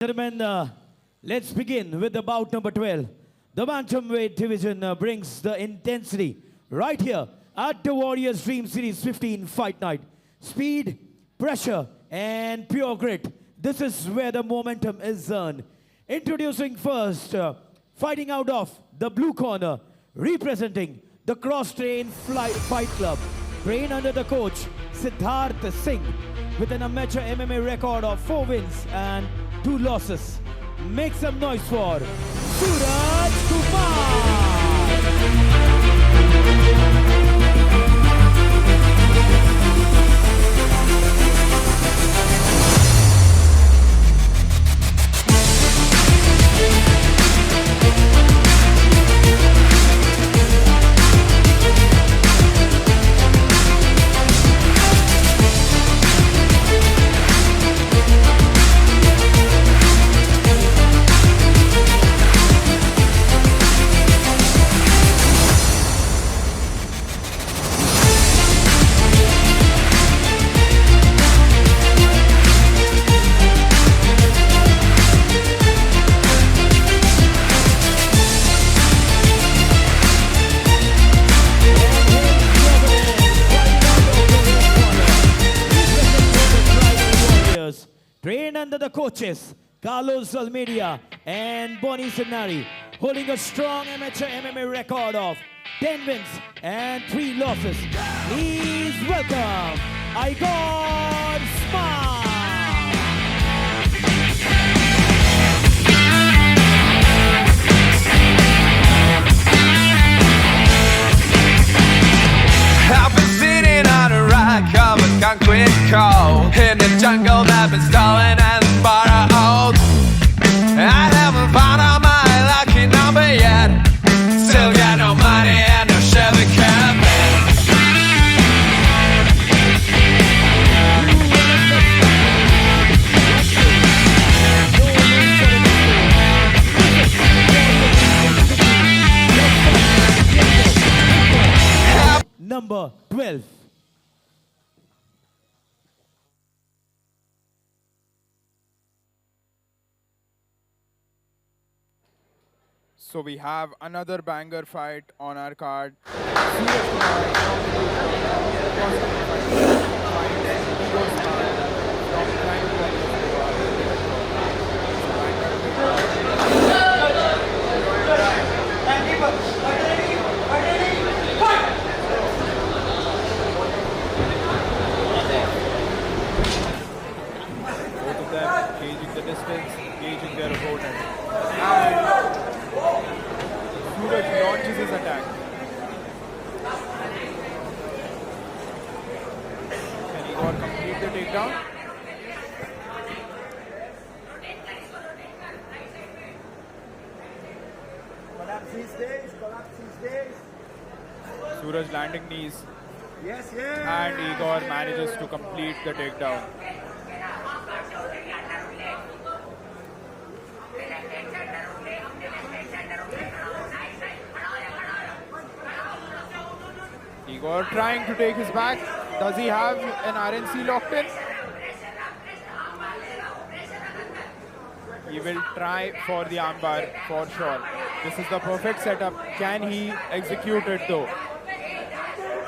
Gentlemen, let's begin with the bout number 12. The bantamweight division brings the intensity right here at the Warriors Dream Series 15 Fight Night. Speed, pressure, and pure grit. This is where the momentum is earned. Introducing first, fighting out of the blue corner, representing the Cross-Train Fight Club, trained under the coach Siddharth Singh, with an amateur MMA record of 4 wins and 2 losses. Make some noise for Suraj Kumar! Trained under the coaches Carlos Almeida and Bonnie Senari, holding a strong amateur MMA record of 10 wins and 3 losses. Please welcome Igor Smile. I've been sitting on a rock of a concrete coal in the jungle that's been stolen and borrowed. I haven't found out my lucky number yet. Still got no money and no Chevy cab. Number 12. So we have another banger fight on our card. Both of them gauging the distance, gauging their opponent. And Suraj launches his attack. Can Igor complete the takedown? Collapse these days, collapse these days. Suraj landing knees, Yes, yes. and Igor manages to complete the takedown. Igor trying to take his back. Does he have an RNC locked in? He will try for the armbar for sure. This is the perfect setup. Can he execute it though?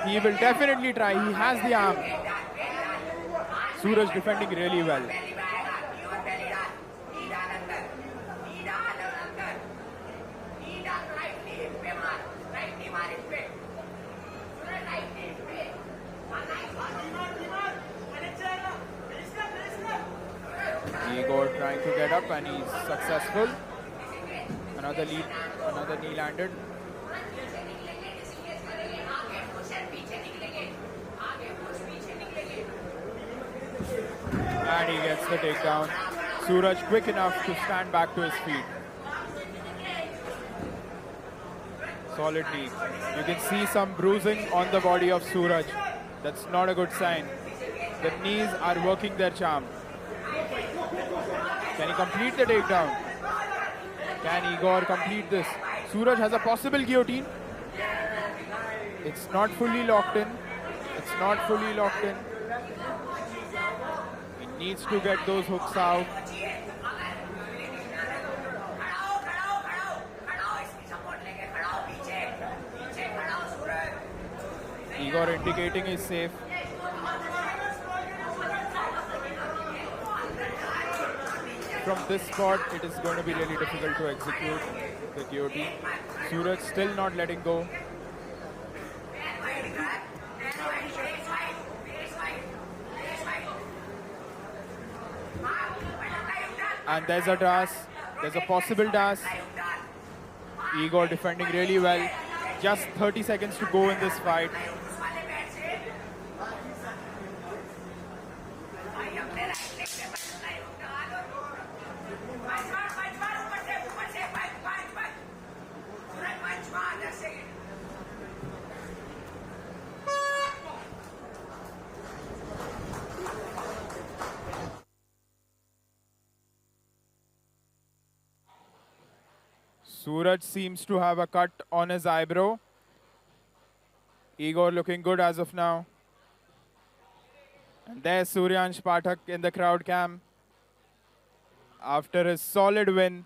He will definitely try. He has the arm. Suraj defending really well. Igor trying to get up and he's successful. Another knee landed. And he gets the takedown. Suraj quick enough to stand back to his feet. Solid knee. You can see some bruising on the body of Suraj. That's not a good sign. The knees are working their charm. Can he complete the takedown? Can Igor complete this? Suraj has a possible guillotine. It's not fully locked in. It's not fully locked in. He needs to get those hooks out. Igor indicating he's safe. From this spot, it is going to be really difficult to execute the guillotine. Suraj still not letting go. And there's a das. There's a possible das. Igor defending really well. Just 30 seconds to go in this fight. Suraj seems to have a cut on his eyebrow. Igor looking good as of now. And there's Suryansh Pathak in the crowd cam after his solid win.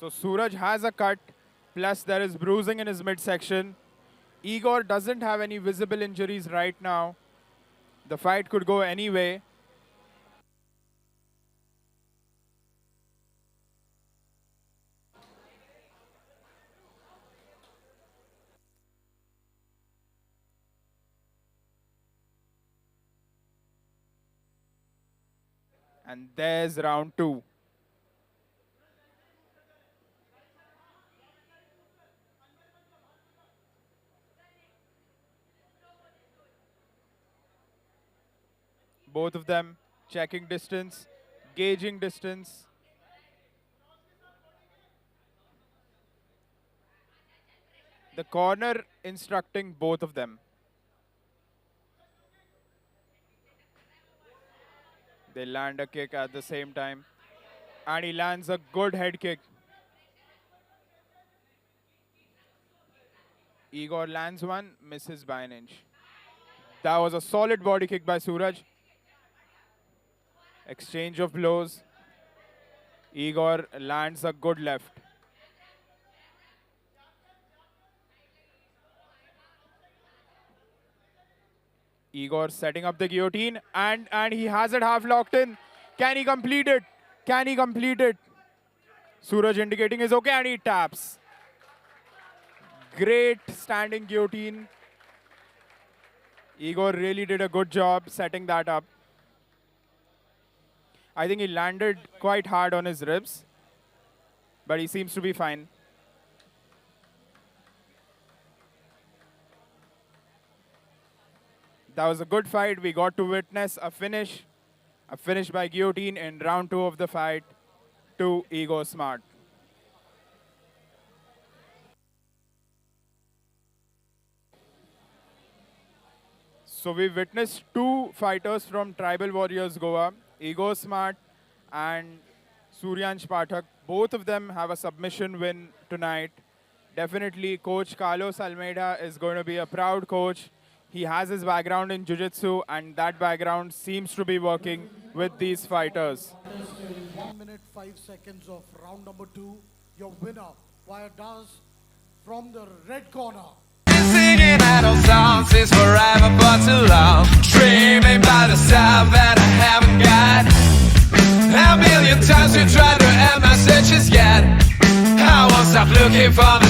So Suraj has a cut, plus there is bruising in his midsection. Igor doesn't have any visible injuries right now. The fight could go any way. And there's round 2. Both of them checking distance, gauging distance. The corner instructing both of them. They land a kick at the same time. And he lands a good head kick. Igor lands one, misses by an inch. That was a solid body kick by Suraj. Exchange of blows. Igor lands a good left. Igor setting up the guillotine and he has it half locked in. Can he complete it? Can he complete it? Suraj indicating is okay and he taps. Great standing guillotine. Igor really did a good job setting that up. I think he landed quite hard on his ribs, but he seems to be fine. That was a good fight. We got to witness a finish by guillotine in round 2 of the fight to Igor Smart. So we witnessed 2 fighters from Tribal Warriors Goa, Igor Smart and Suryansh Pathak. Both of them have a submission win tonight. Definitely Coach Carlos Almeida is going to be a proud coach. He has his background in Jiu-Jitsu and that background seems to be working with these fighters. 1 minute 5 seconds of round number 2. Your winner via Das from the red corner. Singing idle songs is forever but too long. Dreaming by the stuff that I haven't got. A million times you tried to end my searches yet. I won't stop looking for the